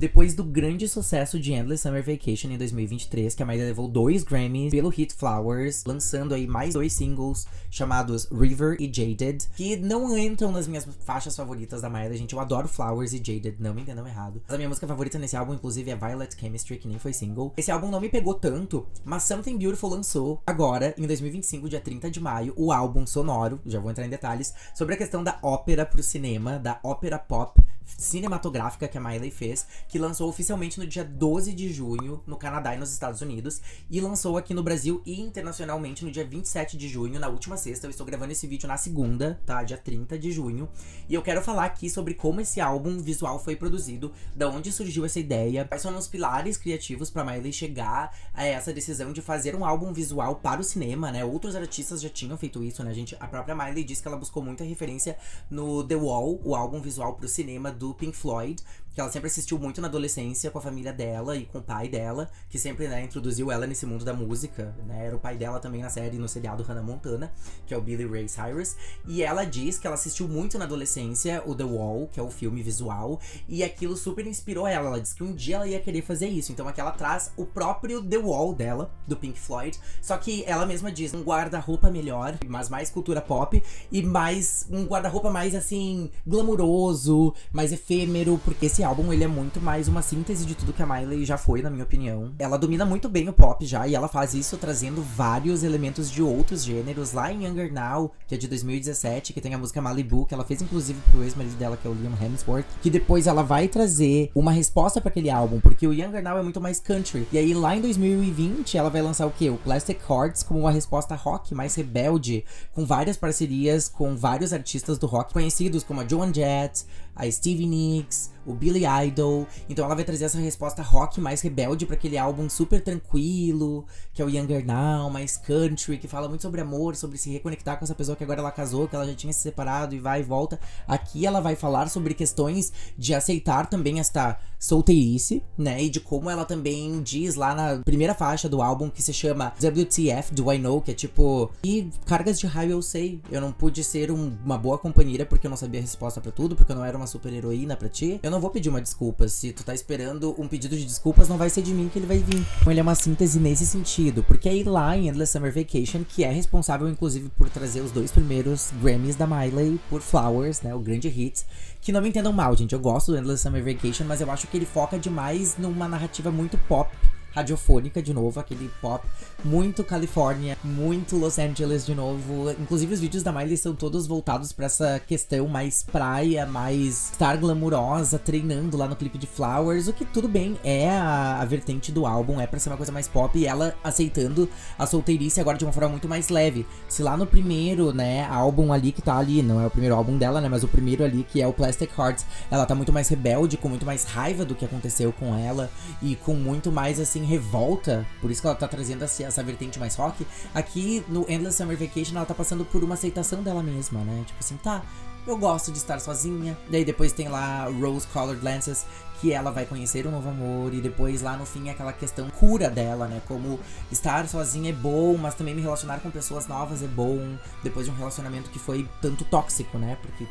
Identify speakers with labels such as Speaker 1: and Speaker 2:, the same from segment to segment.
Speaker 1: Depois do grande sucesso de Endless Summer Vacation em 2023, que a Miley levou 2 Grammys pelo hit Flowers, lançando aí mais 2 singles chamados River e Jaded, que não entram nas minhas faixas favoritas da Miley, gente. Eu adoro Flowers e Jaded, não me entendam errado. Mas a minha música favorita nesse álbum, inclusive, é Violet Chemistry, que nem foi single. Esse álbum não me pegou tanto, mas Something Beautiful lançou agora, em 2025, dia 30 de maio, o álbum sonoro, já vou entrar em detalhes, sobre a questão da ópera pro cinema, da ópera pop cinematográfica que a Miley fez, que lançou oficialmente no dia 12 de junho no Canadá e nos Estados Unidos, e lançou aqui no Brasil e internacionalmente no dia 27 de junho, na última sexta. Eu estou gravando esse vídeo na segunda, tá? Dia 30 de junho. E eu quero falar aqui sobre como esse álbum visual foi produzido, da onde surgiu essa ideia, quais são os pilares criativos pra Miley chegar a essa decisão de fazer um álbum visual para o cinema, né? Outros artistas já tinham feito isso, né, gente? A própria Miley disse que ela buscou muita referência no The Wall, o álbum visual pro cinema do Pink Floyd, que ela sempre assistiu muito na adolescência com a família dela e com o pai dela, que sempre, né, introduziu ela nesse mundo da música, né? Era o pai dela também na série, no seriado Hannah Montana, que é o Billy Ray Cyrus. E ela diz que ela assistiu muito na adolescência o The Wall, que é o filme visual, e aquilo super inspirou ela. Ela disse que um dia ela ia querer fazer isso. Então aqui ela traz o próprio The Wall dela, do Pink Floyd, só que ela mesma diz um guarda-roupa melhor, mas mais cultura pop, e mais um guarda-roupa mais, assim, glamuroso, mais efêmero, porque esse álbum, ele é muito mais uma síntese de tudo que a Miley já foi, na minha opinião. Ela domina muito bem o pop já, e ela faz isso trazendo vários elementos de outros gêneros. Lá em Younger Now, que é de 2017, que tem a música Malibu, que ela fez inclusive pro ex-marido dela, que é o Liam Hemsworth, que depois ela vai trazer uma resposta pra aquele álbum, porque o Younger Now é muito mais country. E aí lá em 2020, ela vai lançar o quê? O Plastic Hearts, como uma resposta rock mais rebelde, com várias parcerias com vários artistas do rock conhecidos, como a Joan Jett, a Stevie Nicks, o Billy Idol. Então ela vai trazer essa resposta rock mais rebelde pra aquele álbum super tranquilo, que é o Younger Now, mais country, que fala muito sobre amor, sobre se reconectar com essa pessoa que agora ela casou, que ela já tinha se separado e vai e volta. Aqui ela vai falar sobre questões de aceitar também esta solteirice, né, e de como ela também diz lá na primeira faixa do álbum, que se chama WTF Do I Know, que é tipo, e cargas de raio eu sei, eu não pude ser uma boa companheira porque eu não sabia a resposta pra tudo, porque eu não era uma super heroína pra ti. Eu não vou pedir uma desculpa, se tu tá esperando um pedido de desculpas, não vai ser de mim que ele vai vir. Então ele é uma síntese nesse sentido, porque aí lá em Endless Summer Vacation, que é responsável inclusive por trazer os 2 primeiros Grammys da Miley por Flowers, né, o grande hit, que não me entendam mal, gente, eu gosto do Endless Summer Vacation, mas eu acho que ele foca demais numa narrativa muito pop, radiofônica de novo, aquele pop muito Califórnia, muito Los Angeles de novo. Inclusive os vídeos da Miley são todos voltados pra essa questão mais praia, mais estar glamurosa, treinando lá no clipe de Flowers, o que tudo bem, é a vertente do álbum, é pra ser uma coisa mais pop, e ela aceitando a solteirice agora de uma forma muito mais leve. Se lá no primeiro, né, álbum ali que tá ali, não é o primeiro álbum dela, né, mas o primeiro ali, que é o Plastic Hearts, ela tá muito mais rebelde, com muito mais raiva do que aconteceu com ela, e com muito mais, assim, revolta, por isso que ela tá trazendo essa vertente mais rock. Aqui no Endless Summer Vacation ela tá passando por uma aceitação dela mesma, né, tipo assim, tá, eu gosto de estar sozinha. Daí depois tem lá Rose Colored Lenses, que ela vai conhecer um novo amor, e depois lá no fim é aquela questão cura dela, né, como estar sozinha é bom, mas também me relacionar com pessoas novas é bom, depois de um relacionamento que foi tanto tóxico, né, porque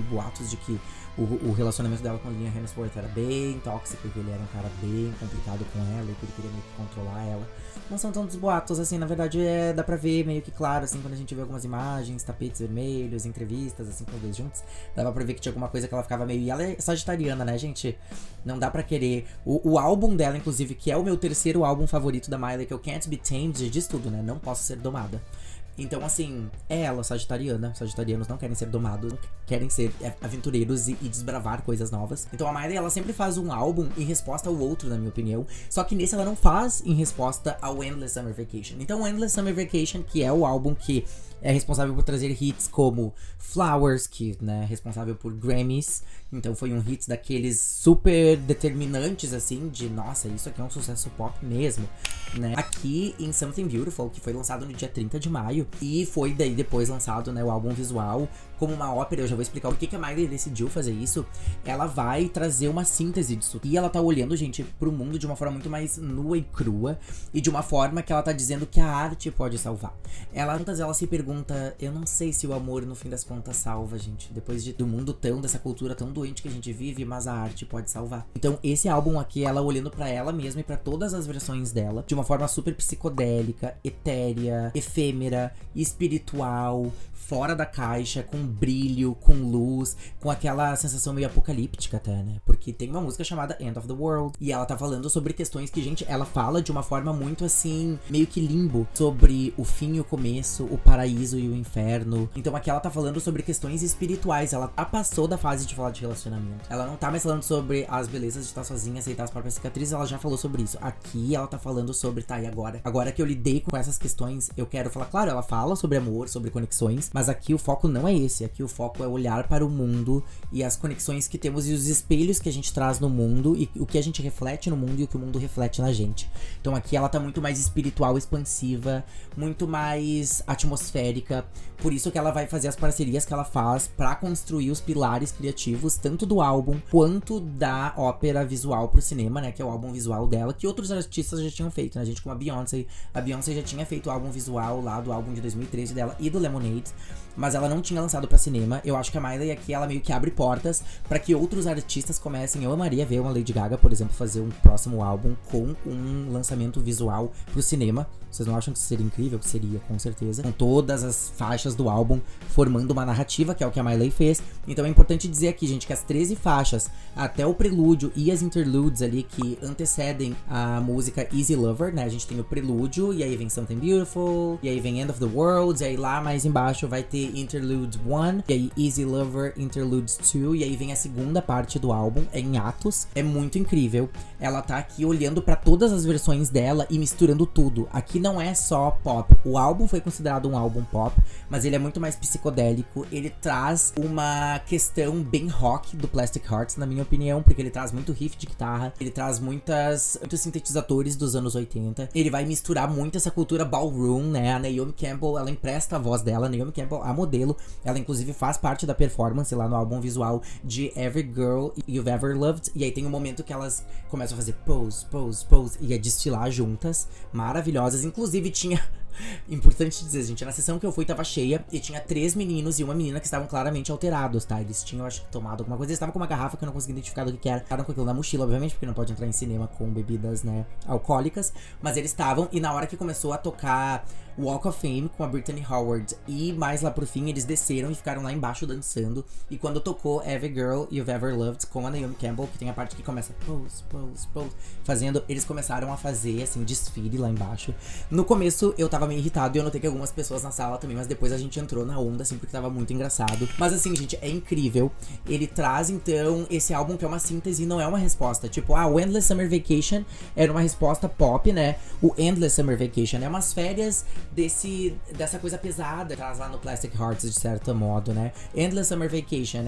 Speaker 1: boatos de que o relacionamento dela com o Liam Hemsworth era bem tóxico, que ele era um cara bem complicado com ela, e que ele queria meio que controlar ela. Não são tantos boatos, assim, na verdade dá pra ver meio que claro, assim, quando a gente vê algumas imagens, tapetes vermelhos, entrevistas, assim, com os dois juntos, dava pra ver que tinha alguma coisa que ela ficava meio... E ela é sagitariana, né, gente? Não dá pra querer... O álbum dela, inclusive, que é o meu terceiro álbum favorito da Miley, que é o Can't Be Tamed, diz tudo, né? Não posso ser domada. Então, assim, é ela, sagitariana. Sagitarianos não querem ser domados, querem ser aventureiros e desbravar coisas novas. Então a Miley, ela sempre faz um álbum em resposta ao outro, na minha opinião. Só que nesse ela não faz em resposta ao Endless Summer Vacation. Então o Endless Summer Vacation, que é o álbum que é responsável por trazer hits como Flowers, que, né, é responsável por Grammys. Então foi um hit daqueles super determinantes, assim, de nossa, isso aqui é um sucesso pop mesmo, né? Aqui em Something Beautiful, que foi lançado no dia 30 de maio, e foi daí depois lançado, né, o álbum visual como uma ópera, eu já vou explicar por que a Miley decidiu fazer isso. Ela vai trazer uma síntese disso. E ela tá olhando, gente, pro mundo de uma forma muito mais nua e crua. E de uma forma que ela tá dizendo que a arte pode salvar. Ela se pergunta, eu não sei se o amor, no fim das contas, salva, gente. Depois do mundo dessa cultura tão doente que a gente vive, mas a arte pode salvar. Então, esse álbum aqui, ela olhando pra ela mesma e pra todas as versões dela, de uma forma super psicodélica, etérea, efêmera, espiritual, fora da caixa, com brilho, com luz, com aquela sensação meio apocalíptica até, né? Porque tem uma música chamada End of the World, e ela tá falando sobre questões que, gente, ela fala de uma forma muito assim, meio que limbo, sobre o fim e o começo, o paraíso e o inferno. Então aqui ela tá falando sobre questões espirituais, ela passou da fase de falar de relacionamento. Ela não tá mais falando sobre as belezas de estar sozinha, aceitar as próprias cicatrizes, ela já falou sobre isso. Aqui ela tá falando sobre, tá, e agora? Agora que eu lidei com essas questões, eu quero falar, claro, ela fala sobre amor, sobre conexões, mas aqui o foco não é esse, aqui o foco é olhar para o mundo e as conexões que temos e os espelhos que a gente traz no mundo e o que a gente reflete no mundo e o que o mundo reflete na gente. Então aqui ela tá muito mais espiritual, expansiva, muito mais atmosférica, por isso que ela vai fazer as parcerias que ela faz pra construir os pilares criativos, tanto do álbum quanto da ópera visual pro cinema, né, que é o álbum visual dela, que outros artistas já tinham feito, né, gente, como a Beyoncé já tinha feito o álbum visual lá do álbum de 2013 dela e do Lemonade, mas ela não tinha lançado pra cinema. Eu acho que a Miley aqui, ela meio que abre portas pra que outros artistas comecem. Eu amaria ver uma Lady Gaga, por exemplo, fazer um próximo álbum com um lançamento visual pro cinema. Vocês não acham que isso seria incrível? Seria, com certeza. Com todas as faixas do álbum formando uma narrativa, que é o que a Miley fez. Então é importante dizer aqui, gente, que as 13 faixas, até o prelúdio e as interludes ali que antecedem a música Easy Lover, né? A gente tem o prelúdio, e aí vem Something Beautiful, e aí vem End of the World, e aí lá mais embaixo vai ter Interlude 1, e aí Easy Lover, Interludes 2, e aí vem a segunda parte do álbum, em atos. É muito incrível. Ela tá aqui olhando pra todas as versões dela e misturando tudo. Aqui não é só pop. O álbum foi considerado um álbum pop, mas ele é muito mais psicodélico. Ele traz uma questão bem rock do Plastic Hearts, na minha opinião, porque ele traz muito riff de guitarra, ele traz muitos sintetizadores dos anos 80. Ele vai misturar muito essa cultura ballroom, né? A Naomi Campbell, ela empresta a voz dela. A Naomi Campbell, a modelo, ela inclusive faz parte da performance lá no álbum visual de Every Girl You've Ever Loved. E aí tem um momento que elas começam a fazer pose, pose, pose e a destilar juntas, maravilhosas. Inclusive tinha... Importante dizer, gente, na sessão que eu fui tava cheia e tinha 3 meninos e uma menina que estavam claramente alterados, tá? Eles tinham, acho que, tomado alguma coisa. Eles estavam com uma garrafa que eu não consegui identificar do que era. Estavam com aquilo na mochila, obviamente, porque não pode entrar em cinema com bebidas, né, alcoólicas. Mas eles estavam, e na hora que começou a tocar Walk of Fame com a Brittany Howard e mais lá pro fim, eles desceram e ficaram lá embaixo dançando. E quando tocou Every Girl You've Ever Loved com a Naomi Campbell, que tem a parte que começa pose, pose, pose, fazendo, eles começaram a fazer, assim, desfile lá embaixo. No começo eu tava meio irritado e eu notei que algumas pessoas na sala também, mas depois a gente entrou na onda, assim, porque tava muito engraçado. Mas assim, gente, é incrível. Ele traz, então, esse álbum que é uma síntese, não é uma resposta. Tipo, o Endless Summer Vacation era uma resposta pop, né? O Endless Summer Vacation é umas férias dessa coisa pesada, traz lá no Plastic Hearts, de certo modo, né? Endless Summer Vacation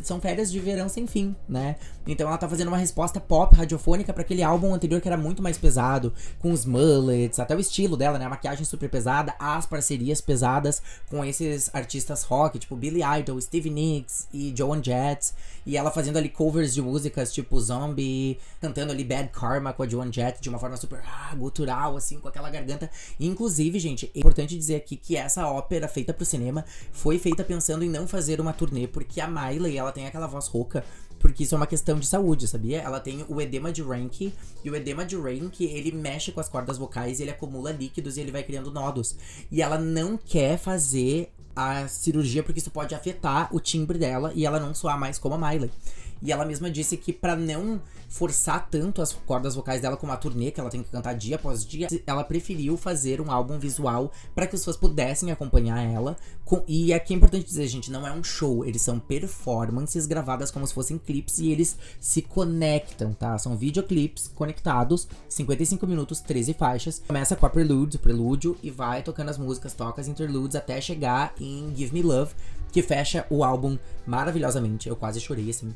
Speaker 1: são férias de verão sem fim, né? Então ela tá fazendo uma resposta pop, radiofônica, pra aquele álbum anterior que era muito mais pesado, com os mullets, até o estilo dela, né? A maquiagem super pesada, as parcerias pesadas com esses artistas rock, tipo Billy Idol, Stevie Nicks e Joan Jett, e ela fazendo ali covers de músicas tipo Zombie, cantando ali Bad Karma com a Joan Jett de uma forma super gutural, assim, com aquela garganta. E, inclusive, gente, é importante dizer aqui que essa ópera feita pro cinema foi feita pensando em não fazer uma turnê, porque a Miley, ela tem aquela voz rouca, porque isso é uma questão de saúde, sabia? Ela tem o edema de Ranke, e o edema de Ranke, ele mexe com as cordas vocais, ele acumula líquidos e ele vai criando nódulos. E ela não quer fazer a cirurgia porque isso pode afetar o timbre dela e ela não soar mais como a Miley. E ela mesma disse que pra não forçar tanto as cordas vocais dela como a turnê, que ela tem que cantar dia após dia, ela preferiu fazer um álbum visual pra que as pessoas pudessem acompanhar ela. E aqui é importante dizer, gente, não é um show, eles são performances gravadas como se fossem clipes e eles se conectam, tá? São videoclips conectados, 55 minutos, 13 faixas. Começa com a prelúdio e vai tocando as músicas, toca as interludes até chegar em Give Me Love, que fecha o álbum maravilhosamente. Eu quase chorei, assim.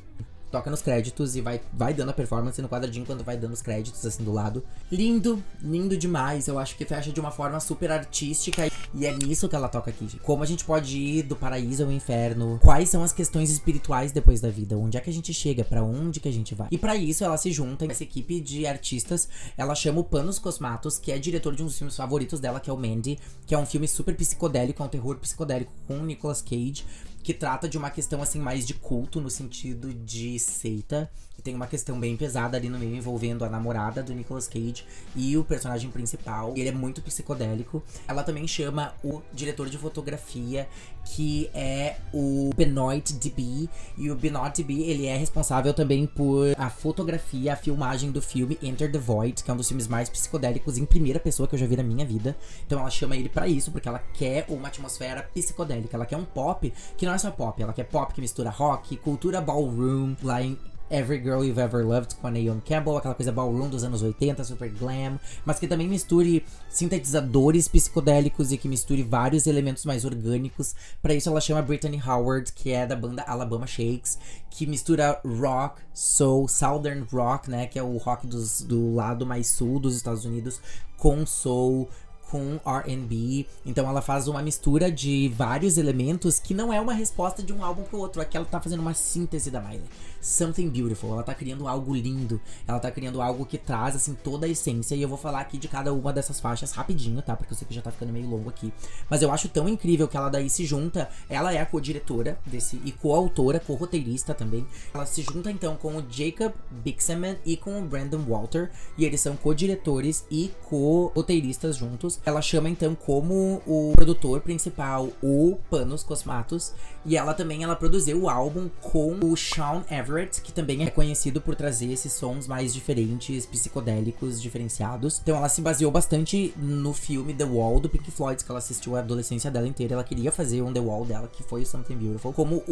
Speaker 1: toca nos créditos e vai dando a performance no quadradinho enquanto vai dando os créditos, assim, do lado. Lindo, lindo demais. Eu acho que fecha de uma forma super artística. E é nisso que ela toca aqui, gente. Como a gente pode ir do paraíso ao inferno? Quais são as questões espirituais depois da vida? Onde é que a gente chega? Pra onde que a gente vai? E pra isso, ela se junta. Essa equipe de artistas, ela chama o Panos Cosmatos, que é diretor de um dos filmes favoritos dela, que é o Mandy. Que é um filme super psicodélico, é um terror psicodélico com o Nicolas Cage. Que trata de uma questão, assim, mais de culto, no sentido de seita. E tem uma questão bem pesada ali no meio, envolvendo a namorada do Nicolas Cage e o personagem principal. Ele é muito psicodélico. Ela também chama o diretor de fotografia, que é o Benoit DB. E o Benoit DB, ele é responsável também por a fotografia, a filmagem do filme Enter the Void, que é um dos filmes mais psicodélicos em primeira pessoa que eu já vi na minha vida. Então ela chama ele pra isso, porque ela quer uma atmosfera psicodélica. Ela quer um pop que não é só pop, ela quer pop que mistura rock, cultura ballroom, lá em Every Girl You've Ever Loved com a Naomi Campbell, aquela coisa ballroom dos anos 80, super glam, mas que também misture sintetizadores psicodélicos e que misture vários elementos mais orgânicos. Pra isso ela chama Brittany Howard, que é da banda Alabama Shakes, que mistura rock, soul, southern rock, né, que é o rock do lado mais sul dos Estados Unidos, com soul, com R&B. Então ela faz uma mistura de vários elementos que não é uma resposta de um álbum pro outro. Aqui ela tá fazendo uma síntese da Miley. Something Beautiful. Ela tá criando algo lindo. Ela tá criando algo que traz, assim, toda a essência. E eu vou falar aqui de cada uma dessas faixas rapidinho, tá? Porque eu sei que já tá ficando meio longo aqui. Mas eu acho tão incrível que ela daí se junta. Ela é a co-diretora desse e co-autora, co-roteirista também. Ela se junta, então, com o Jacob Bixeman e com o Brandon Walter. E eles são co-diretores e co-roteiristas juntos. Ela chama, então, como o produtor principal o Panos Cosmatos. E ela também, ela produziu o álbum com o Sean Everett, que também é conhecido por trazer esses sons mais diferentes, psicodélicos, diferenciados. Então ela se baseou bastante no filme The Wall, do Pink Floyd, que ela assistiu a adolescência dela inteira. Ela queria fazer um The Wall dela, que foi o Something Beautiful, como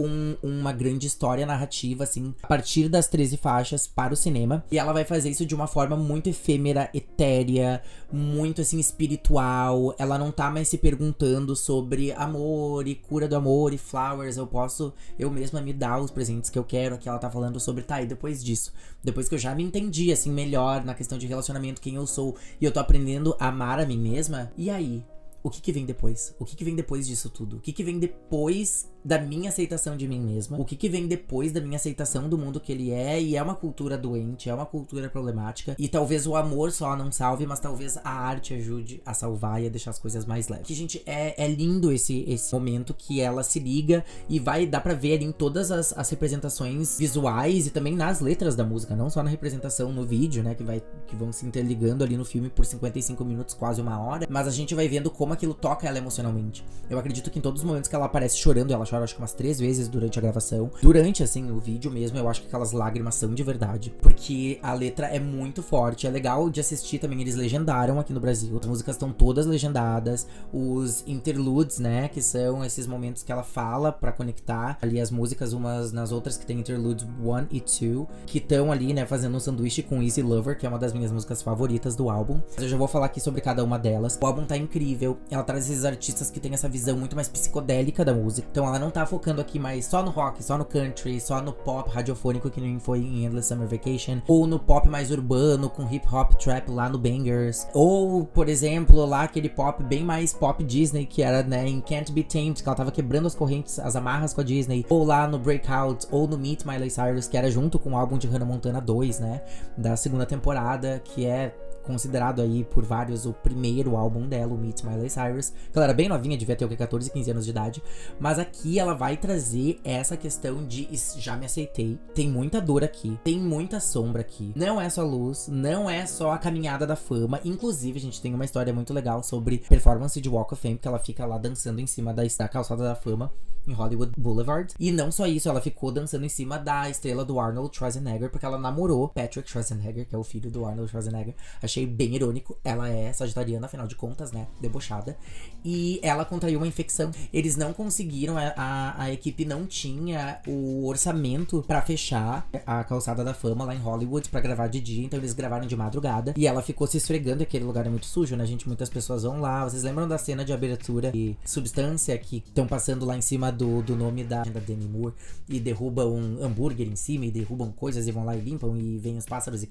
Speaker 1: uma grande história narrativa, assim, a partir das 13 faixas para o cinema. E ela vai fazer isso de uma forma muito efêmera, etérea, muito, assim, espiritual. Ela não tá mais se perguntando sobre amor e cura do amor e flowers. Eu posso eu mesma me dar os presentes que eu quero. Aqui ela tá falando sobre, tá, e depois disso, depois que eu já me entendi, assim, melhor na questão de relacionamento, quem eu sou, e eu tô aprendendo a amar a mim mesma, e aí? O que vem depois? O que vem depois disso tudo? O que vem depois da minha aceitação de mim mesma? O que vem depois da minha aceitação do mundo que ele é? E é uma cultura doente, é uma cultura problemática. E talvez o amor só não salve, mas talvez a arte ajude a salvar e a deixar as coisas mais leves. Que, gente, é lindo esse momento que ela se liga e dá pra ver ali em todas as representações visuais e também nas letras da música, não só na representação no vídeo, né, que vão se interligando ali no filme por 55 minutos, quase uma hora, mas a gente vai vendo como aquilo toca ela emocionalmente. Eu acredito que em todos os momentos que ela aparece chorando, ela chora acho que umas 3 vezes durante a gravação. Durante, assim, o vídeo mesmo, eu acho que aquelas lágrimas são de verdade. Porque a letra é muito forte. É legal de assistir também, eles legendaram aqui no Brasil. As músicas estão todas legendadas. Os interludes, né, que são esses momentos que ela fala pra conectar ali as músicas umas nas outras, que tem interludes 1 e 2, que estão ali, né, fazendo um sanduíche com Easy Lover, que é uma das minhas músicas favoritas do álbum. Mas eu já vou falar aqui sobre cada uma delas. O álbum tá incrível. Ela traz esses artistas que tem essa visão muito mais psicodélica da música. Então ela não tá focando aqui mais só no rock, só no country, só no pop radiofônico, que nem foi em Endless Summer Vacation, ou no pop mais urbano, com hip hop trap lá no Bangers, ou, por exemplo, lá aquele pop bem mais pop Disney, que era, né, em Can't Be Tamed, que ela tava quebrando as correntes, as amarras com a Disney, ou lá no Breakout, ou no Meet Miley Cyrus, que era junto com o álbum de Hannah Montana 2, né, da segunda temporada, que é considerado aí por vários o primeiro álbum dela, o Meet Miley Cyrus, que ela era bem novinha, devia ter o que, 14, 15 anos de idade, mas aqui ela vai trazer essa questão de já me aceitei, tem muita dor aqui, tem muita sombra aqui, não é só luz, não é só a caminhada da fama. Inclusive, a gente tem uma história muito legal sobre performance de Walk of Fame, que ela fica lá dançando em cima da calçada da fama em Hollywood Boulevard. E não só isso, ela ficou dançando em cima da estrela do Arnold Schwarzenegger, porque ela namorou Patrick Schwarzenegger, que é o filho do Arnold Schwarzenegger. achei bem irônico. Ela é sagitariana, afinal de contas, né? Debochada. E ela contraiu uma infecção. Eles não conseguiram, a equipe não tinha o orçamento pra fechar a Calçada da Fama lá em Hollywood pra gravar de dia, então eles gravaram de madrugada. E ela ficou se esfregando, e aquele lugar é muito sujo, né, gente? Muitas pessoas vão lá. Vocês lembram da cena de abertura e Substância, que estão passando lá em cima do nome da Demi Moore e derrubam um hambúrguer em cima e derrubam coisas e vão lá e limpam e vem os pássaros e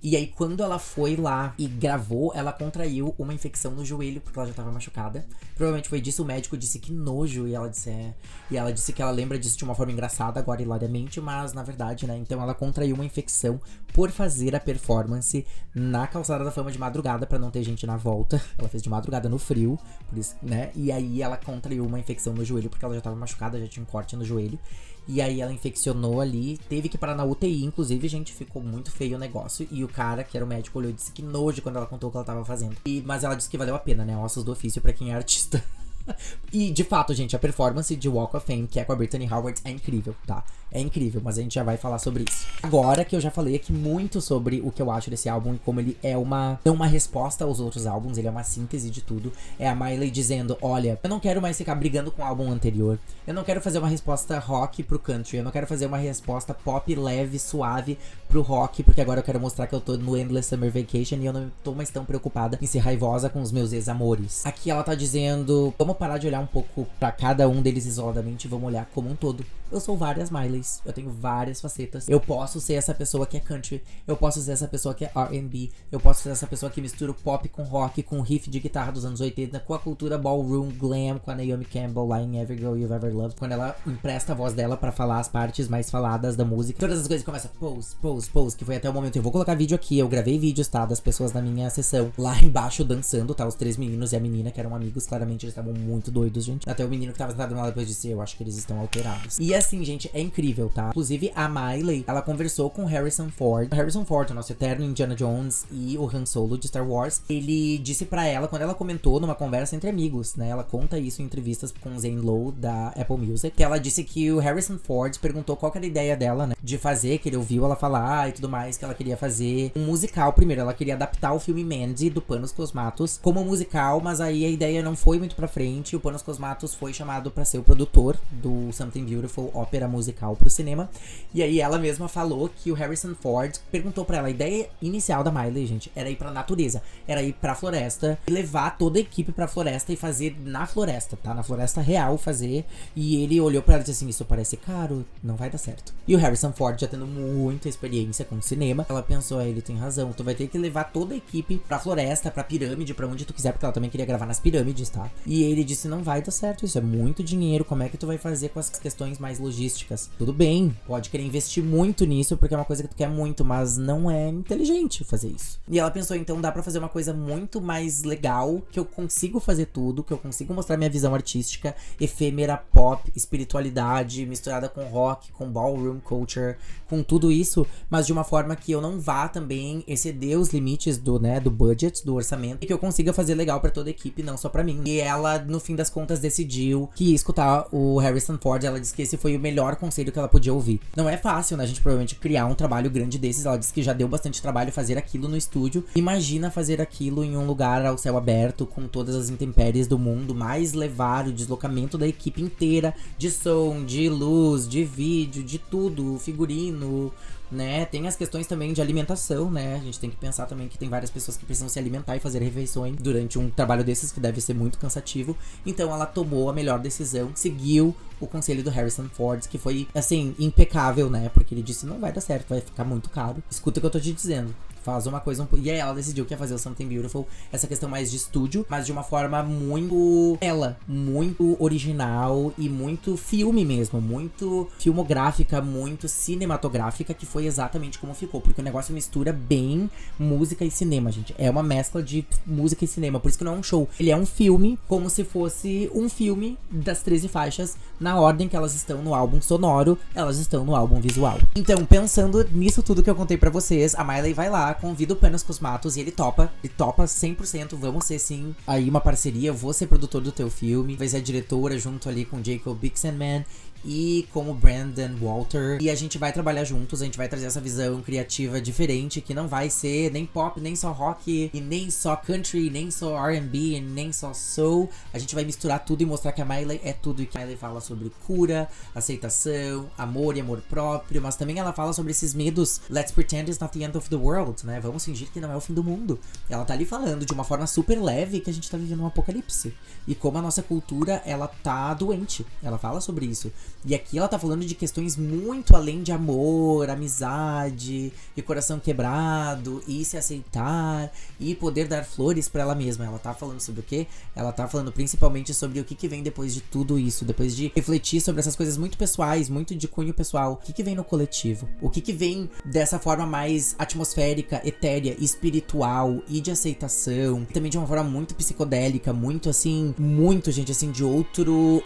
Speaker 1: e aí, quando ela foi lá e gravou, ela contraiu uma infecção no joelho, porque ela já tava machucada. Provavelmente foi disso, o médico disse que nojo, e ela disse que ela lembra disso de uma forma engraçada, agora hilariamente, mas na verdade, né, então ela contraiu uma infecção por fazer a performance na Calçada da Fama de madrugada, pra não ter gente na volta. Ela fez de madrugada no frio, por isso, né, e aí ela contraiu uma infecção no joelho, porque ela já tava machucada, já tinha um corte no joelho. E aí ela infeccionou ali, teve que parar na UTI, inclusive, gente, ficou muito feio o negócio. E o cara, que era o médico, olhou e disse que nojo quando ela contou o que ela tava fazendo. Mas ela disse que valeu a pena, né? Ossos do ofício pra quem é artista. E, de fato, gente, a performance de Walk of Fame, que é com a Brittany Howard, é incrível, tá? É incrível, mas a gente já vai falar sobre isso. Agora que eu já falei aqui muito sobre o que eu acho desse álbum e como ele é não uma resposta aos outros álbuns, ele é uma síntese de tudo. É a Miley dizendo, olha, eu não quero mais ficar brigando com o álbum anterior. Eu não quero fazer uma resposta rock pro country. Eu não quero fazer uma resposta pop, leve, suave pro rock, porque agora eu quero mostrar que eu tô no Endless Summer Vacation e eu não tô mais tão preocupada em ser raivosa com os meus ex-amores. Aqui ela tá dizendo, vamos parar de olhar um pouco pra cada um deles isoladamente e vamos olhar como um todo. Eu sou várias Mileys, eu tenho várias facetas. Eu posso ser essa pessoa que é country, eu posso ser essa pessoa que é R&B, eu posso ser essa pessoa que mistura o pop com rock, com riff de guitarra dos anos 80, com a cultura ballroom, glam, com a Naomi Campbell lá em Every Girl You've Ever Loved, quando ela empresta a voz dela pra falar as partes mais faladas da música. Todas as coisas começam pose, pose, pose, que foi até o momento. Eu vou colocar vídeo aqui, eu gravei vídeos, tá, das pessoas na minha sessão lá embaixo dançando, tá, os 3 meninos e a menina que eram amigos, claramente eles estavam muito doidos, gente. Até o menino que tava sentado lá depois disse, eu acho que eles estão alterados. E assim, gente, é incrível, tá? Inclusive, a Miley, ela conversou com Harrison Ford. Harrison Ford, o nosso eterno Indiana Jones e o Han Solo de Star Wars. Ele disse pra ela, quando ela comentou numa conversa entre amigos, né? Ela conta isso em entrevistas com o Zane Lowe, da Apple Music, que ela disse que o Harrison Ford perguntou qual que era a ideia dela, né? De fazer, que ele ouviu ela falar e tudo mais, que ela queria fazer um musical primeiro. Ela queria adaptar o filme Mandy, do Panos Cosmatos, como musical, mas aí a ideia não foi muito pra frente. O Panos Cosmatos foi chamado pra ser o produtor do Something Beautiful, ópera musical pro cinema. E aí ela mesma falou que o Harrison Ford perguntou pra ela, a ideia inicial da Miley, gente, era ir pra natureza, era ir pra floresta e levar toda a equipe pra floresta e fazer na floresta, tá? Na floresta real fazer. E ele olhou pra ela e disse assim, isso parece caro, não vai dar certo. E o Harrison Ford, já tendo muita experiência com cinema, ela pensou, ele tem razão, tu vai ter que levar toda a equipe pra floresta, pra pirâmide, pra onde tu quiser, porque ela também queria gravar nas pirâmides, tá? E ele disse, não vai dar certo, isso é muito dinheiro, como é que tu vai fazer com as questões mais logísticas? Tudo bem, pode querer investir muito nisso, porque é uma coisa que tu quer muito, mas não é inteligente fazer isso. E ela pensou, então dá pra fazer uma coisa muito mais legal, que eu consigo fazer tudo, que eu consigo mostrar minha visão artística, efêmera, pop, espiritualidade, misturada com rock, com ballroom culture, com tudo isso, mas de uma forma que eu não vá também exceder os limites do budget, do orçamento, e que eu consiga fazer legal pra toda a equipe, não só pra mim. E ela, no fim das contas, decidiu que ia escutar o Harrison Ford. Ela disse que esse foi o melhor conselho que ela podia ouvir. Não é fácil, né, a gente provavelmente criar um trabalho grande desses. Ela disse que já deu bastante trabalho fazer aquilo no estúdio. Imagina fazer aquilo em um lugar ao céu aberto, com todas as intempéries do mundo, mais levar o deslocamento da equipe inteira, de som, de luz, de vídeo, de tudo, figurino, né? Tem as questões também de alimentação, né? A gente tem que pensar também que tem várias pessoas que precisam se alimentar e fazer refeições durante um trabalho desses, que deve ser muito cansativo. Então ela tomou a melhor decisão, seguiu o conselho do Harrison Ford, que foi, assim, impecável, né? Porque ele disse, não vai dar certo, vai ficar muito caro. Escuta o que eu tô te dizendo. Faz uma coisa E aí ela decidiu que ia fazer o Something Beautiful, essa questão mais de estúdio, mas de uma forma muito muito original e muito filme mesmo, muito filmográfica, muito cinematográfica, que foi exatamente como ficou, porque o negócio mistura bem música e cinema, gente. É uma mescla de música e cinema, por isso que não é um show. Ele é um filme, como se fosse um filme das 13 faixas, na ordem que elas estão no álbum sonoro, elas estão no álbum visual. Então, pensando nisso tudo que eu contei pra vocês, a Miley vai lá, convida o Panos Cosmatos e ele topa 100%, vamos ser sim aí uma parceria, eu vou ser produtor do teu filme, vai ser a diretora junto ali com Jacob Bixenman, e como Brandon Walter. E a gente vai trabalhar juntos, a gente vai trazer essa visão criativa diferente, que não vai ser nem pop, nem só rock, e nem só country, nem só R&B, e nem só soul. A gente vai misturar tudo e mostrar que a Miley é tudo, e que a Miley fala sobre cura, aceitação, amor e amor próprio, mas também ela fala sobre esses medos. Let's pretend it's not the end of the world, né? Vamos fingir que não é o fim do mundo. Ela tá ali falando de uma forma super leve que a gente tá vivendo um apocalipse. E como a nossa cultura, ela tá doente. Ela fala sobre isso. E aqui ela tá falando de questões muito além de amor, amizade, e coração quebrado, e se aceitar, e poder dar flores pra ela mesma. Ela tá falando sobre o quê? Ela tá falando principalmente sobre o que vem depois de tudo isso. Depois de refletir sobre essas coisas muito pessoais, muito de cunho pessoal. O que vem no coletivo? O que vem dessa forma mais atmosférica, etérea, espiritual e de aceitação. E também de uma forma muito psicodélica, muito assim, muito, gente, assim, de outro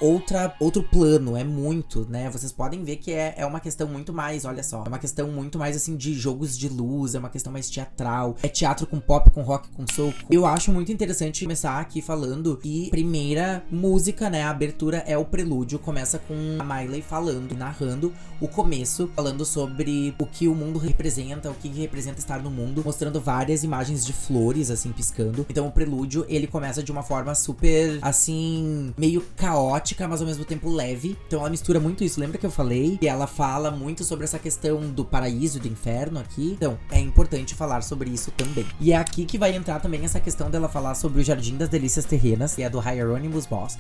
Speaker 1: plano. É muito, né? Vocês podem ver que é uma questão muito mais, olha só, é uma questão muito mais, assim, de jogos de luz, é uma questão mais teatral, é teatro com pop, com rock, com soul. Eu acho muito interessante começar aqui falando que primeira música, né, a abertura é o prelúdio, começa com a Miley falando, narrando o começo, falando sobre o que o mundo representa, o que representa estar no mundo, mostrando várias imagens de flores, assim, piscando. Então o prelúdio, ele começa de uma forma super, assim, meio caótica, mas ao mesmo tempo leve. Então ela mistura muito isso. Lembra que eu falei que ela fala muito sobre essa questão do paraíso e do inferno aqui? Então, é importante falar sobre isso também. E é aqui que vai entrar também essa questão dela falar sobre o Jardim das Delícias Terrenas, que é do Hieronymus Bosch.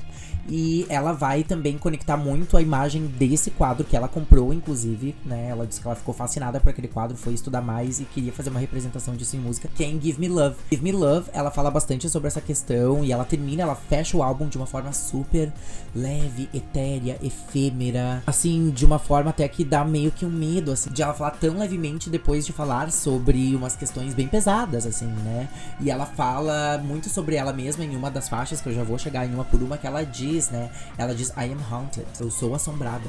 Speaker 1: E ela vai também conectar muito a imagem desse quadro que ela comprou, inclusive, né? Ela disse que ela ficou fascinada por aquele quadro, foi estudar mais e queria fazer uma representação disso em música, que é em Give Me Love. Give Me Love, ela fala bastante sobre essa questão e ela termina, ela fecha o álbum de uma forma super leve, etérea, efêmera, assim, de uma forma até que dá meio que um medo, assim, de ela falar tão levemente depois de falar sobre umas questões bem pesadas, assim, né? E ela fala muito sobre ela mesma em uma das faixas, que eu já vou chegar em uma por uma, que ela diz, né? Ela diz, I am haunted, eu sou assombrada.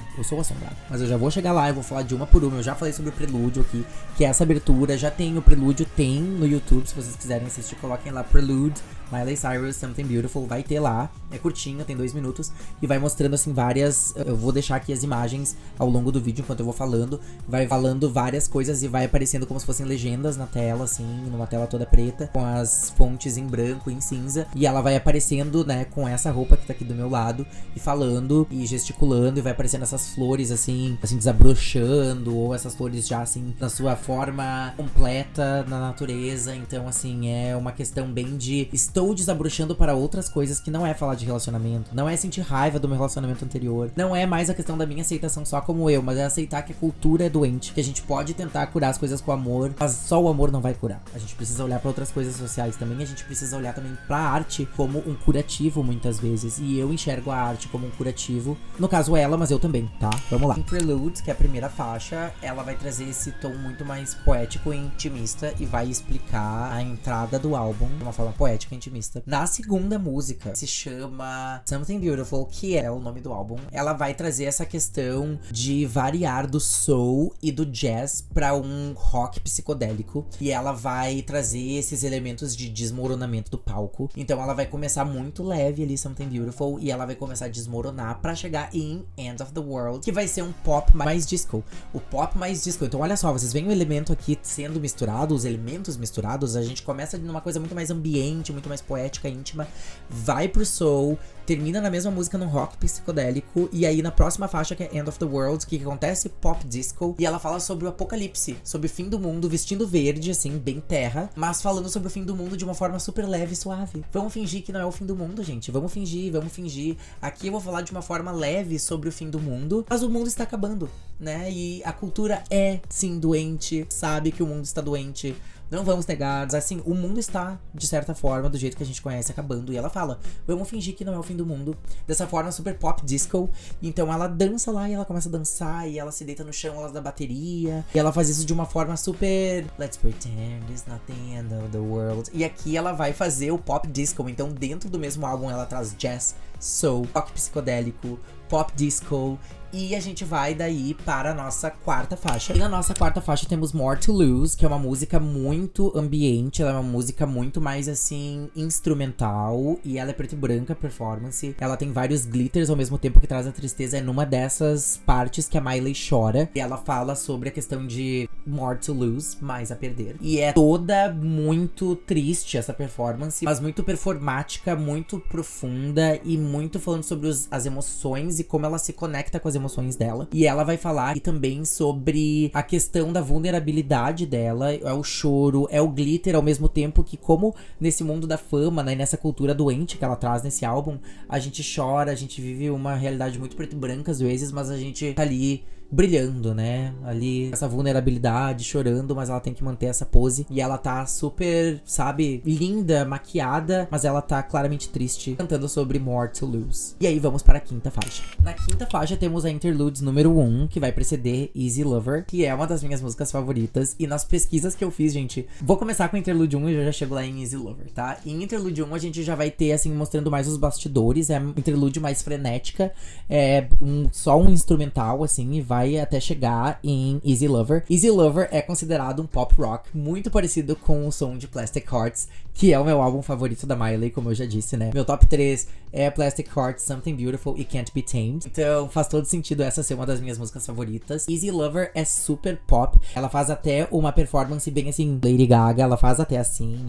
Speaker 1: Mas eu já vou chegar lá, eu vou falar de uma por uma. Eu já falei sobre o prelúdio aqui, que é essa abertura, já tem o prelúdio, tem no YouTube, se vocês quiserem assistir, coloquem lá Prelude, Miley Cyrus, Something Beautiful, vai ter lá, é curtinho, tem 2 minutos, e vai mostrando assim várias, eu vou deixar aqui as imagens ao longo do vídeo enquanto eu vou falando, vai falando várias coisas e vai aparecendo como se fossem legendas na tela, assim, numa tela toda preta, com as fontes em branco e em cinza, e ela vai aparecendo, né, com essa roupa que tá aqui do meu lado, e falando, e gesticulando, e vai aparecendo essas flores, assim, desabrochando, ou essas flores já, assim, na sua forma completa na natureza. Então, assim, é uma questão bem de estou desabrochando para outras coisas, que não é falar de relacionamento, não é sentir raiva do meu relacionamento anterior, não é mais a questão da minha aceitação só como eu, mas é aceitar que a cultura é doente, que a gente pode tentar curar as coisas com amor, mas só o amor não vai curar. A gente precisa olhar para outras coisas sociais também, a gente precisa olhar também pra arte como um curativo muitas vezes, e eu enxergo a arte como um curativo, no caso ela, mas eu também, tá? Vamos lá. Interlude, que é a primeira faixa, ela vai trazer esse tom muito mais poético e intimista e vai explicar a entrada do álbum de uma forma poética e intimista. Na segunda música, se chama Something Beautiful, que é o nome do álbum. Ela vai trazer essa questão de variar do soul e do jazz pra um rock psicodélico. E ela vai trazer esses elementos de desmoronamento do palco. Então ela vai começar muito leve ali, Something Beautiful, e ela vai começar a desmoronar pra chegar em End of the World, que vai ser um pop mais disco. O pop mais disco. Então olha só, vocês veem o elemento aqui sendo misturado, os elementos misturados, a gente começa numa coisa muito mais ambiente, muito mais poética, íntima, vai pro soul, termina na mesma música num rock psicodélico, e aí na próxima faixa, que é End of the World, que acontece pop disco, e ela fala sobre o apocalipse, sobre o fim do mundo, vestindo verde, assim, bem terra, mas falando sobre o fim do mundo de uma forma super leve e suave. Vamos fingir que não é o fim do mundo, gente, vamos fingir. Aqui eu vou falar de uma forma leve sobre o fim do mundo, mas o mundo está acabando, né, e a cultura é, sim, doente, sabe que o mundo está doente. Não vamos negar, assim, o mundo está, de certa forma, do jeito que a gente conhece, acabando. E ela fala, vamos fingir que não é o fim do mundo. Dessa forma super pop disco. Então ela dança lá e ela começa a dançar. E ela se deita no chão, ela dá bateria. E ela faz isso de uma forma super... Let's pretend it's not the end of the world. E aqui ela vai fazer o pop disco. Então dentro do mesmo álbum ela traz jazz, soul, rock psicodélico, pop disco, E a gente vai daí para a nossa quarta faixa. E na nossa quarta faixa temos More to Lose, que é uma música muito ambiente. Ela é uma música muito mais, assim, instrumental. E ela é preto e branca, performance. Ela tem vários glitters ao mesmo tempo que traz a tristeza. É numa dessas partes que a Miley chora. E ela fala sobre a questão de more to lose, mais a perder. E é toda muito triste essa performance, mas muito performática, muito profunda e muito falando sobre as emoções e como ela se conecta com as emoções dela. E ela vai falar também sobre a questão da vulnerabilidade dela, é o choro, é o glitter ao mesmo tempo que, como nesse mundo da fama, né, nessa cultura doente que ela traz nesse álbum, a gente chora, a gente vive uma realidade muito preto e branca às vezes, mas a gente tá ali brilhando, né? Ali, essa vulnerabilidade, chorando, mas ela tem que manter essa pose. E ela tá super, sabe, linda, maquiada, mas ela tá claramente triste, cantando sobre More to Lose. E aí vamos para a quinta faixa. Na quinta faixa temos a Interludes número 1, que vai preceder Easy Lover, que é uma das minhas músicas favoritas. E nas pesquisas que eu fiz, gente, vou começar com Interlude 1 e eu já chego lá em Easy Lover, tá? Em Interlude 1 a gente já vai ter, assim, mostrando mais os bastidores. É uma interlude mais frenética, é só um instrumental, assim, e vai até chegar em Easy Lover. Easy Lover é considerado um pop rock muito parecido com o som de Plastic Hearts, que é o meu álbum favorito da Miley, como eu já disse, né? Meu top 3 é Plastic Hearts, Something Beautiful e Can't Be Tamed. Então faz todo sentido essa ser uma das minhas músicas favoritas. Easy Lover é super pop. Ela faz até uma performance bem assim, Lady Gaga. Ela faz até assim,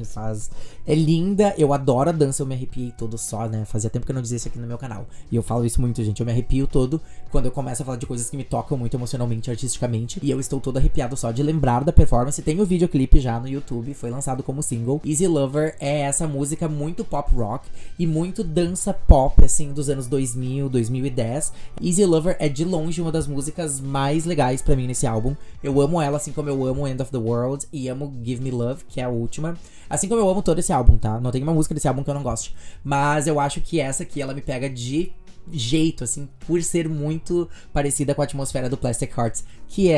Speaker 1: é linda. Eu adoro a dança, eu me arrepiei todo só, né? Fazia tempo que eu não dizia isso aqui no meu canal. E eu falo isso muito, gente. Eu me arrepio todo quando eu começo a falar de coisas que me tocam muito emocionalmente, artisticamente. E eu estou todo arrepiado só de lembrar da performance. Tem o videoclipe já no YouTube, foi lançado como single. Easy Lover é essa música muito pop rock e muito dança pop, assim, dos anos 2000, 2010. Easy Lover é de longe uma das músicas mais legais pra mim nesse álbum. Eu amo ela, assim como eu amo End of the World e amo Give Me Love, que é a última. Assim como eu amo todo esse álbum, tá? Não tem uma música desse álbum que eu não goste. Mas eu acho que essa aqui, ela me pega de jeito, assim, por ser muito parecida com a atmosfera do Plastic Hearts, que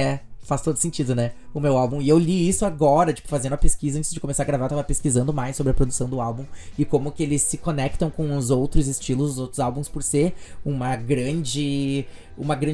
Speaker 1: faz todo sentido, né? O meu álbum. E eu li isso agora, tipo, fazendo a pesquisa antes de começar a gravar, eu tava pesquisando mais sobre a produção do álbum e como que eles se conectam com os outros estilos, os outros álbuns, por ser uma grande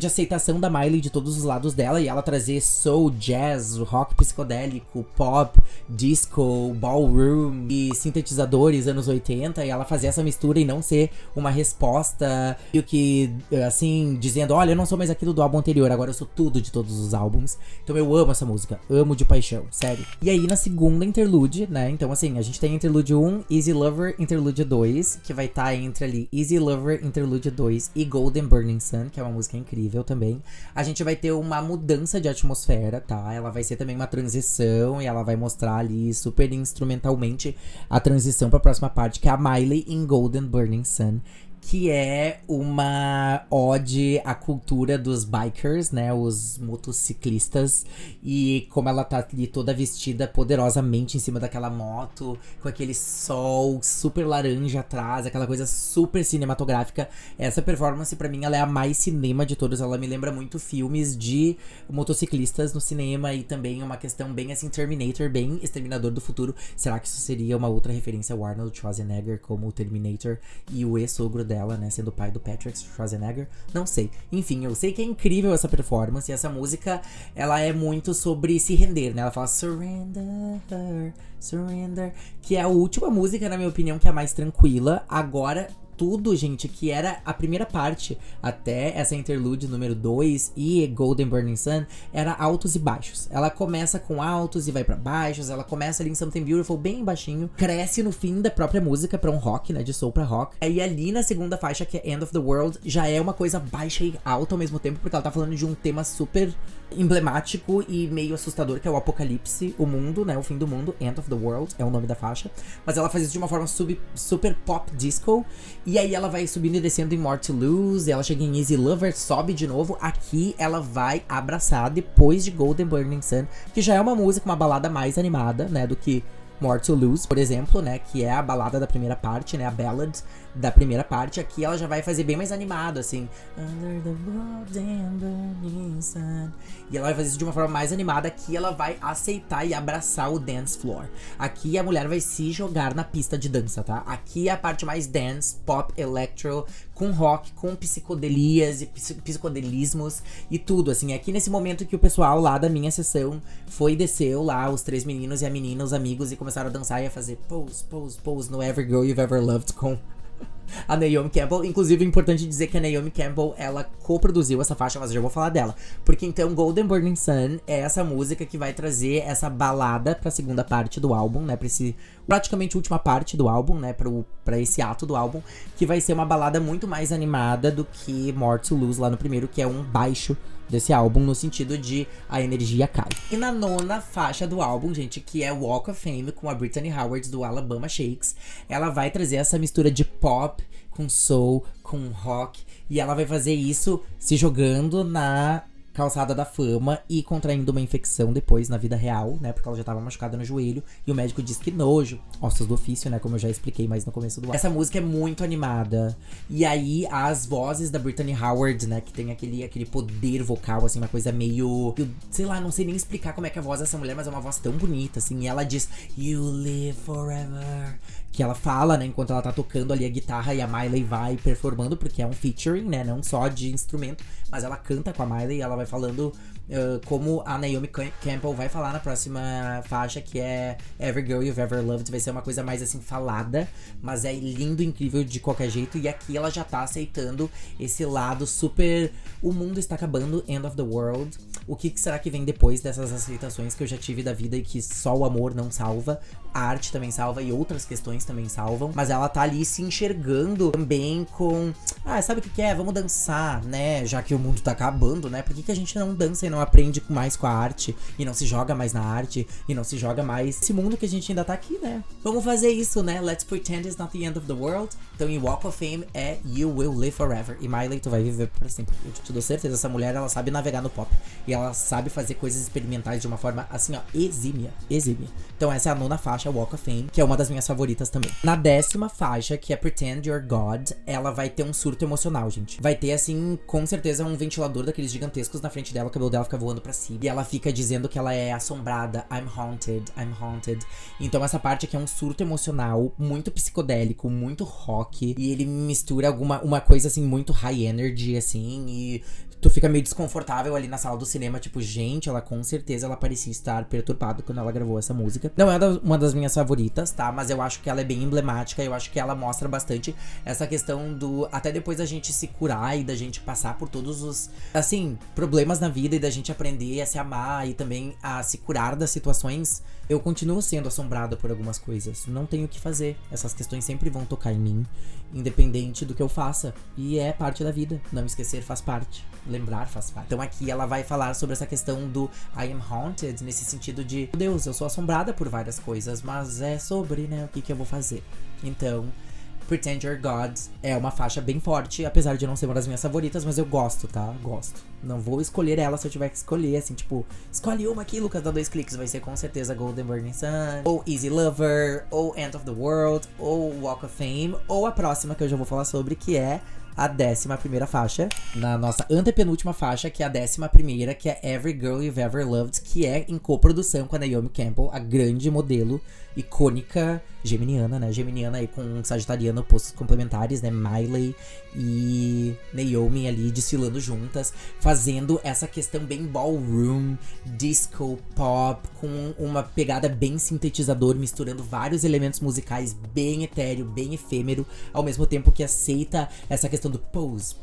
Speaker 1: aceitação da Miley de todos os lados dela, e ela trazer soul, jazz, rock psicodélico, pop, disco, ballroom e sintetizadores anos 80, e ela fazer essa mistura e não ser uma resposta meio que, assim, dizendo, olha, eu não sou mais aquilo do álbum anterior, agora eu sou tudo de todos os álbuns. Então eu amo essa música, amo de paixão, sério. E aí na segunda interlude, né, então assim, a gente tem Interlude 1, Easy Lover, Interlude 2, que vai estar entre ali Easy Lover, Interlude 2 e Golden Burning Sun, que é uma música incrível também. A gente vai ter uma mudança de atmosfera, tá? Ela vai ser também uma transição e ela vai mostrar ali super instrumentalmente a transição pra próxima parte, que é a Miley em Golden Burning Sun, que é uma ode à cultura dos bikers, né, os motociclistas, e como ela tá ali toda vestida poderosamente em cima daquela moto, com aquele sol super laranja atrás, aquela coisa super cinematográfica. Essa performance pra mim, ela é a mais cinema de todas, ela me lembra muito filmes de motociclistas no cinema e também uma questão bem assim, Terminator, bem Exterminador do Futuro. Será que isso seria uma outra referência ao Arnold Schwarzenegger como o Terminator e o ex-sogro dela, né, sendo o pai do Patrick Schwarzenegger? Não sei. Enfim, eu sei que é incrível essa performance, e essa música, ela é muito sobre se render, né? Ela fala surrender, surrender, que é a última música, na minha opinião, que é a mais tranquila. Agora, tudo, gente, que era a primeira parte até essa interlude número 2 e Golden Burning Sun, era altos e baixos. Ela começa com altos e vai pra baixos, ela começa ali em Something Beautiful bem baixinho, cresce no fim da própria música pra um rock, né, de soul pra rock. Aí ali na segunda faixa, que é End of the World, já é uma coisa baixa e alta ao mesmo tempo, porque ela tá falando de um tema super emblemático e meio assustador, que é o apocalipse, o mundo, né, o fim do mundo. End of the World é o nome da faixa, mas ela faz isso de uma forma super pop disco, e aí ela vai subindo e descendo em More to Lose, ela chega em Easy Lover, sobe de novo. Aqui ela vai abraçar depois de Golden Burning Sun, que já é uma música, uma balada mais animada, né, do que More to Lose, por exemplo, né, que é a balada da primeira parte, né, a ballad da primeira parte. Aqui ela já vai fazer bem mais animado, assim, Under the Golden Burning Sun, e ela vai fazer isso de uma forma mais animada. Aqui ela vai aceitar e abraçar o dance floor. Aqui a mulher vai se jogar na pista de dança, tá? Aqui é a parte mais dance, pop, electro, com rock, com psicodelias e psicodelismos e tudo, assim. Aqui nesse momento que o pessoal lá da minha sessão desceu lá, os 3 meninos e a menina, os amigos, e começaram a dançar e a fazer pose, pose, pose no Every Girl You've Ever Loved com a Naomi Campbell. Inclusive, é importante dizer que a Naomi Campbell, ela coproduziu essa faixa, mas eu já vou falar dela. Porque então, Golden Burning Sun é essa música que vai trazer essa balada pra segunda parte do álbum, né? Pra esse, praticamente última parte do álbum, né? Pra esse ato do álbum, que vai ser uma balada muito mais animada do que More to Lose lá no primeiro, que é um baixo desse álbum, no sentido de a energia cai. E na 9ª faixa do álbum, gente, que é Walk of Fame, com a Brittany Howard do Alabama Shakes, ela vai trazer essa mistura de pop com soul, com rock, e ela vai fazer isso se jogando na calçada da fama e contraindo uma infecção depois na vida real, né? Porque ela já tava machucada no joelho e o médico diz que nojo, ossos do ofício, né? Como eu já expliquei mais no começo do álbum. Essa música é muito animada. E aí as vozes da Brittany Howard, né? Que tem aquele poder vocal, assim, uma coisa meio... sei lá, não sei nem explicar como é que é a voz dessa mulher, mas é uma voz tão bonita, assim. E ela diz, You live forever. Que ela fala, né? Enquanto ela tá tocando ali a guitarra e a Miley vai performando, porque é um featuring, né? Não só de instrumento, mas ela canta com a Miley e ela vai falando como a Naomi Campbell vai falar na próxima faixa, que é Every Girl You've Ever Loved. Vai ser uma coisa mais assim falada, mas é lindo, incrível de qualquer jeito. E aqui ela já tá aceitando esse lado super... o mundo está acabando, end of the world. O que será que vem depois dessas aceitações que eu já tive da vida e que só o amor não salva? A arte também salva e outras questões também salvam. Mas ela tá ali se enxergando também com... sabe o que é? Vamos dançar, né? Já que o mundo tá acabando, né? Por que a gente não dança e não aprende mais com a arte? E não se joga mais na arte? E não se joga mais nesse mundo que a gente ainda tá aqui, né? Vamos fazer isso, né? Let's pretend it's not the end of the world. Então em Walk of Fame é You Will Live Forever. E Miley, tu vai viver pra sempre. Eu te dou certeza, essa mulher, ela sabe navegar no pop. E ela sabe fazer coisas experimentais de uma forma, assim, ó, exímia. Então essa é a 9ª faixa, Walk of Fame, que é uma das minhas favoritas também. Na 10ª faixa, que é Pretend You're God, ela vai ter um surto emocional, gente. Vai ter, assim, com certeza um ventilador daqueles gigantescos na frente dela, o cabelo dela fica voando pra cima. E ela fica dizendo que ela é assombrada, I'm haunted. Então essa parte aqui é um surto emocional, muito psicodélico, muito rock. E ele mistura uma coisa, assim, muito high energy, assim, e... tu fica meio desconfortável ali na sala do cinema, tipo, gente, ela com certeza ela parecia estar perturbada quando ela gravou essa música. Não é uma das minhas favoritas, tá? Mas eu acho que ela é bem emblemática, eu acho que ela mostra bastante essa questão do... até depois da gente se curar e da gente passar por todos os, assim, problemas na vida e da gente aprender a se amar e também a se curar das situações, eu continuo sendo assombrada por algumas coisas. Não tenho o que fazer. Essas questões sempre vão tocar em mim, independente do que eu faça. E é parte da vida. Não esquecer faz parte. Lembrar faz parte. Então aqui ela vai falar sobre essa questão do I am haunted, nesse sentido de, meu Deus, eu sou assombrada por várias coisas, mas é sobre, né, o que eu vou fazer. Então, Pretend You're God é uma faixa bem forte, apesar de não ser uma das minhas favoritas, mas eu gosto, tá? Gosto. Não vou escolher ela se eu tiver que escolher, assim, tipo, escolhe uma aqui, Lucas, dá 2 cliques. Vai ser com certeza Golden Burning Sun, ou Easy Lover, ou End of the World, ou Walk of Fame, ou a próxima que eu já vou falar sobre, que é a 11ª faixa, na nossa antepenúltima faixa, que é a 11ª, que é Every Girl You've Ever Loved, que é em coprodução com a Naomi Campbell, a grande modelo icônica geminiana, né? Geminiana aí com um sagitariano, opostos complementares, né? Miley e Naomi ali desfilando juntas, fazendo essa questão bem ballroom, disco, pop, com uma pegada bem sintetizador, misturando vários elementos musicais bem etéreo, bem efêmero, ao mesmo tempo que aceita essa questão do pose,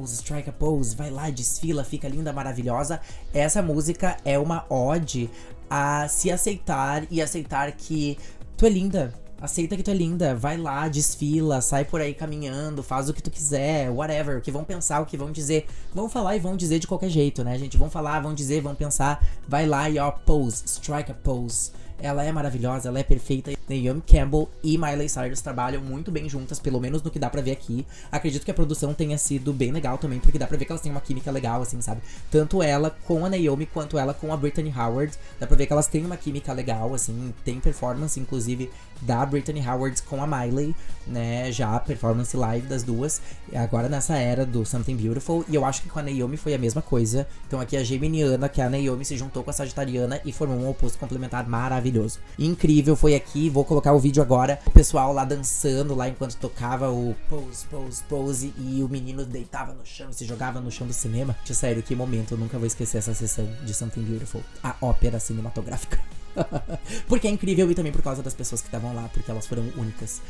Speaker 1: strike a pose, vai lá, desfila, fica linda, maravilhosa. Essa música é uma ode a se aceitar e aceitar que tu é linda. Aceita que tu é linda, vai lá, desfila, sai por aí caminhando, faz o que tu quiser, whatever, o que vão pensar, o que vão dizer. Vão falar e vão dizer de qualquer jeito, né, gente? Vão falar, vão dizer, vão pensar, vai lá e ó, pose, strike a pose. Ela é maravilhosa, ela é perfeita. Naomi Campbell e Miley Cyrus trabalham muito bem juntas, pelo menos no que dá pra ver aqui. Acredito que a produção tenha sido bem legal também, porque dá pra ver que elas têm uma química legal, assim, sabe? Tanto ela com a Naomi, quanto ela com a Brittany Howard. Dá pra ver que elas têm uma química legal, assim, tem performance, inclusive, da Brittany Howard com a Miley. né, já performance live das duas, agora nessa era do Something Beautiful, e eu acho que com a Naomi foi a mesma coisa. Então aqui a geminiana, que é a Naomi, se juntou com a sagitariana e formou um oposto complementar maravilhoso. Incrível, foi aqui, vou colocar o vídeo agora, o pessoal lá dançando lá enquanto tocava o pose, pose, pose, e o menino deitava no chão e se jogava no chão do cinema. Sério, que momento, eu nunca vou esquecer essa sessão de Something Beautiful, a ópera cinematográfica. Porque é incrível, e também por causa das pessoas que estavam lá, porque elas foram únicas.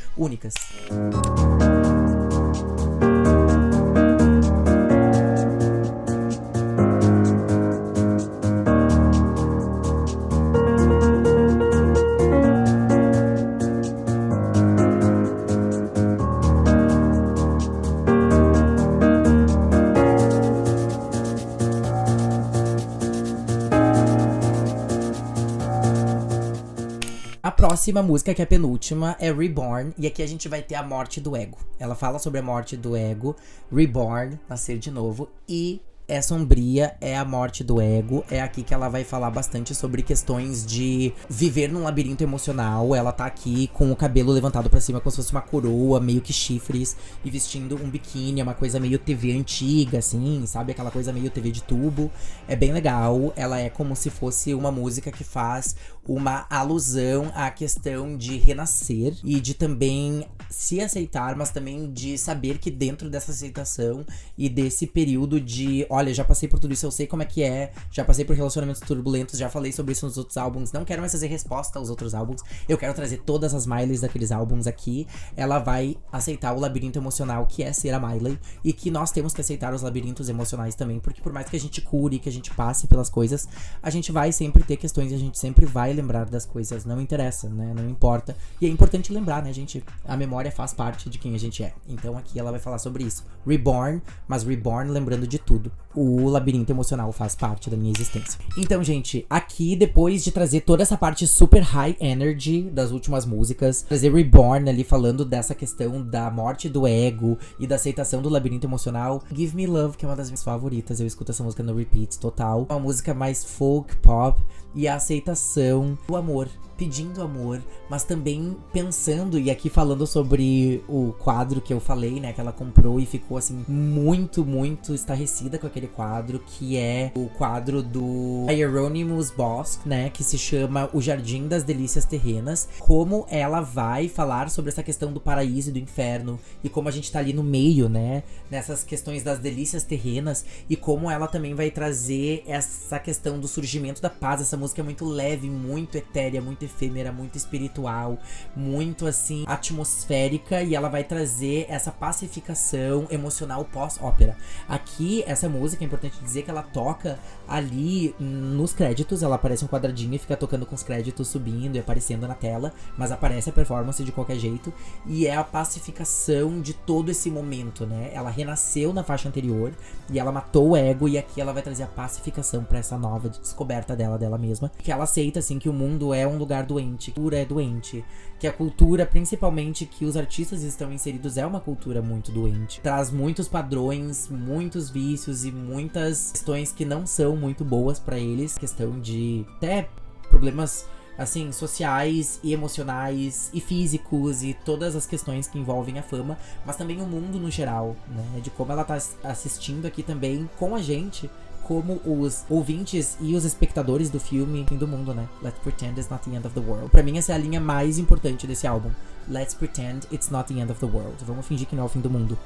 Speaker 1: A próxima música, que é a penúltima, é Reborn, e aqui a gente vai ter a morte do ego. Ela fala sobre a morte do ego, Reborn, nascer de novo, e é sombria, é a morte do ego. É aqui que ela vai falar bastante sobre questões de viver num labirinto emocional. Ela tá aqui com o cabelo levantado pra cima como se fosse uma coroa, meio que chifres, e vestindo um biquíni, uma coisa meio TV antiga, assim, sabe? Aquela coisa meio TV de tubo. É bem legal. Ela é como se fosse uma música que faz uma alusão à questão de renascer e de também se aceitar, mas também de saber que dentro dessa aceitação e desse período de, olha, já passei por tudo isso, eu sei como é que é, já passei por relacionamentos turbulentos, já falei sobre isso nos outros álbuns, não quero mais fazer resposta aos outros álbuns, eu quero trazer todas as Miley's daqueles álbuns aqui. Ela vai aceitar o labirinto emocional que é ser a Miley, e que nós temos que aceitar os labirintos emocionais também, porque por mais que a gente cure, que a gente passe pelas coisas, a gente vai sempre ter questões e a gente sempre vai lembrar das coisas, não interessa, né, não importa. E é importante lembrar, né, gente, a memória faz parte de quem a gente é. Então aqui ela vai falar sobre isso. Reborn, mas Reborn lembrando de tudo. O labirinto emocional faz parte da minha existência. Então, gente, aqui depois de trazer toda essa parte super high energy das últimas músicas, trazer Reborn ali falando dessa questão da morte do ego e da aceitação do labirinto emocional, Give Me Love, que é uma das minhas favoritas, eu escuto essa música no repeat total. Uma música mais folk pop e a aceitação do amor, pedindo amor, mas também pensando, e aqui falando sobre o quadro que eu falei, né, que ela comprou e ficou assim muito, muito estarrecida com aquele quadro, que é o quadro do Hieronymus Bosch, né, que se chama O Jardim das Delícias Terrenas. Como ela vai falar sobre essa questão do paraíso e do inferno, e como a gente tá ali no meio, né, nessas questões das delícias terrenas, e como ela também vai trazer essa questão do surgimento da paz. Essa música é muito leve, muito etérea, muito efêmera, muito espiritual, muito assim atmosférica, e ela vai trazer essa pacificação emocional pós-ópera. Aqui, essa música, é importante dizer que ela toca ali nos créditos, ela aparece um quadradinho e fica tocando com os créditos subindo e aparecendo na tela, mas aparece a performance de qualquer jeito, e é a pacificação de todo esse momento, né? Ela renasceu na faixa anterior e ela matou o ego, e aqui ela vai trazer a pacificação pra essa nova descoberta dela mesma, que ela aceita assim que o mundo é um lugar doente, que a cultura é doente, que a cultura, principalmente que os artistas estão inseridos, é uma cultura muito doente, traz muitos padrões, muitos vícios e muitas questões que não são muito boas pra eles, questão de até problemas assim, sociais e emocionais e físicos, e todas as questões que envolvem a fama, mas também o mundo no geral, né, de como ela tá assistindo aqui também com a gente, como os ouvintes e os espectadores do filme Fim do Mundo, né? Let's Pretend It's Not the End of the World. Pra mim, essa é a linha mais importante desse álbum. Let's Pretend It's Not the End of the World. Vamos fingir que não é o fim do mundo.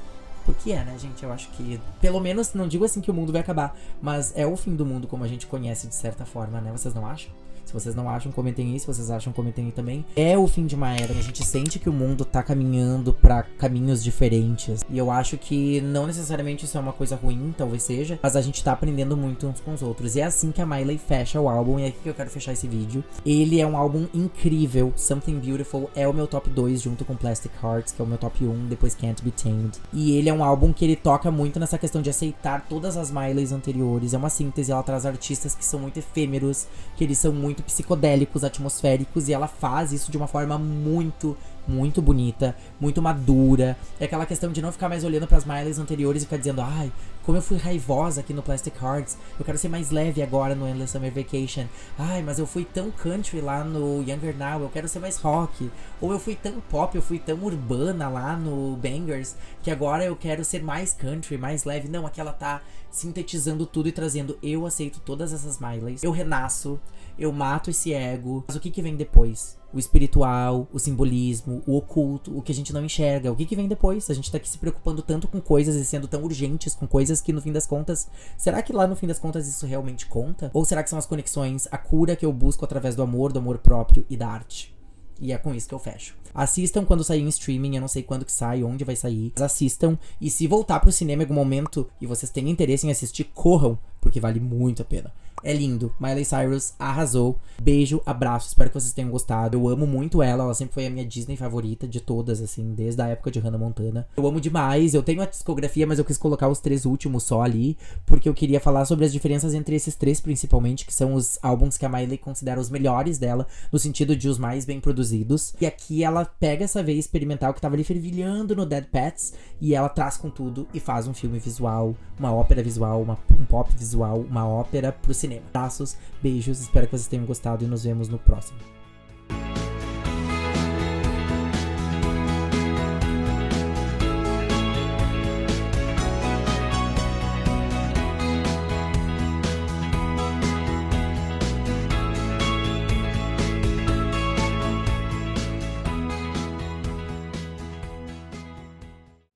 Speaker 1: Porque é, né, gente? Eu acho que, pelo menos, não digo assim que o mundo vai acabar, mas é o fim do mundo como a gente conhece de certa forma, né? Vocês não acham? Se vocês não acham, comentem aí. Se vocês acham, comentem aí também. É o fim de uma era. A gente sente que o mundo tá caminhando pra caminhos diferentes. E eu acho que não necessariamente isso é uma coisa ruim, talvez seja, mas a gente tá aprendendo muito uns com os outros. E é assim que a Miley fecha o álbum. E é aqui que eu quero fechar esse vídeo. Ele é um álbum incrível. Something Beautiful é o meu top 2, junto com Plastic Hearts, que é o meu top 1, depois Can't Be Tamed. E ele é um álbum que ele toca muito nessa questão de aceitar todas as Mileys anteriores. É uma síntese, ela traz artistas que são muito efêmeros, que eles são muito muito psicodélicos, atmosféricos, e ela faz isso de uma forma muito bonita, muito madura. É aquela questão de não ficar mais olhando pras Miley's anteriores e ficar dizendo, ai, como eu fui raivosa aqui no Plastic Hearts, eu quero ser mais leve agora no Endless Summer Vacation. Ai, mas eu fui tão country lá no Younger Now, eu quero ser mais rock. Ou eu fui tão pop, eu fui tão urbana lá no Bangers, que agora eu quero ser mais country, mais leve. Não, aqui ela tá sintetizando tudo e trazendo, eu aceito todas essas Miley's, eu renasço, eu mato esse ego. Mas o que vem depois? O espiritual, o simbolismo, o oculto, o que a gente não enxerga. O que vem depois? A gente tá aqui se preocupando tanto com coisas e sendo tão urgentes com coisas que no fim das contas, será que lá no fim das contas isso realmente conta? Ou será que são as conexões, a cura que eu busco através do amor próprio e da arte? E é com isso que eu fecho. Assistam quando sair em streaming, eu não sei quando que sai, onde vai sair. Mas assistam, e se voltar pro cinema em algum momento e vocês têm interesse em assistir, corram, porque vale muito a pena. É lindo. Miley Cyrus arrasou. Beijo, abraço, espero que vocês tenham gostado. Eu amo muito ela sempre foi a minha Disney favorita de todas, assim, desde a época de Hannah Montana. Eu amo demais, eu tenho a discografia, mas eu quis colocar os 3 últimos só ali, porque eu queria falar sobre as diferenças entre esses 3, principalmente, que são os álbuns que a Miley considera os melhores dela, no sentido de os mais bem produzidos. E aqui ela pega essa veia experimental que tava ali fervilhando no Dead Pets, e ela traz com tudo e faz um filme visual, uma ópera visual, um pop visual, uma ópera pro cinema. Abraços, beijos, espero que vocês tenham gostado e nos vemos no próximo.